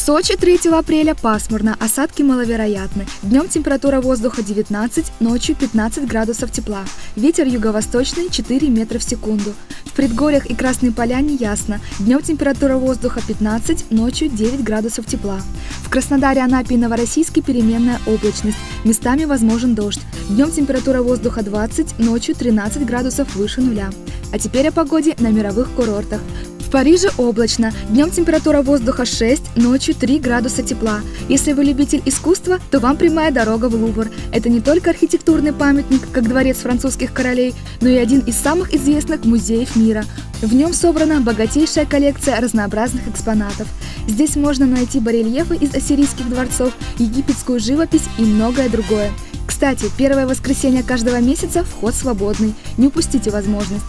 Сочи 3 апреля пасмурно, осадки маловероятны. Днем температура воздуха 19, ночью 15 градусов тепла. Ветер юго-восточный 4 метра в секунду. В предгорьях и Красной Поляне ясно. Днем температура воздуха 15, ночью 9 градусов тепла. В Краснодаре, Анапе и Новороссийске переменная облачность. Местами возможен дождь. Днем температура воздуха 20, ночью 13 градусов выше нуля. А теперь о погоде на мировых курортах. В Париже облачно, днем температура воздуха 6, ночью 3 градуса тепла. Если вы любитель искусства, то вам прямая дорога в Лувр. Это не только архитектурный памятник, как дворец французских королей, но и один из самых известных музеев мира. В нем собрана богатейшая коллекция разнообразных экспонатов. Здесь можно найти барельефы из ассирийских дворцов, египетскую живопись и многое другое. Кстати, первое воскресенье каждого месяца вход свободный, не упустите возможность.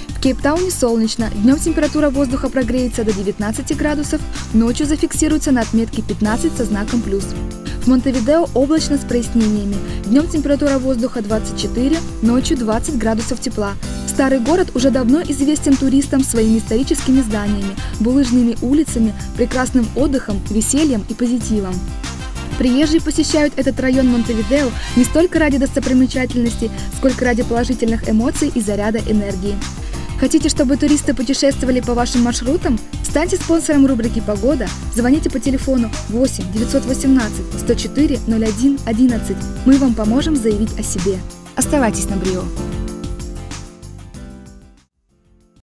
В Кейптауне солнечно, днем температура воздуха прогреется до 19 градусов, ночью зафиксируется на отметке 15 со знаком плюс. В Монтевидео облачно с прояснениями, днем температура воздуха 24, ночью 20 градусов тепла. Старый город уже давно известен туристам своими историческими зданиями, булыжными улицами, прекрасным отдыхом, весельем и позитивом. Приезжие посещают этот район Монтевидео не столько ради достопримечательностей, сколько ради положительных эмоций и заряда энергии. Хотите, чтобы туристы путешествовали по вашим маршрутам? Станьте спонсором рубрики «Погода». Звоните по телефону 8 918 104 01 11. Мы вам поможем заявить о себе. Оставайтесь на Брио.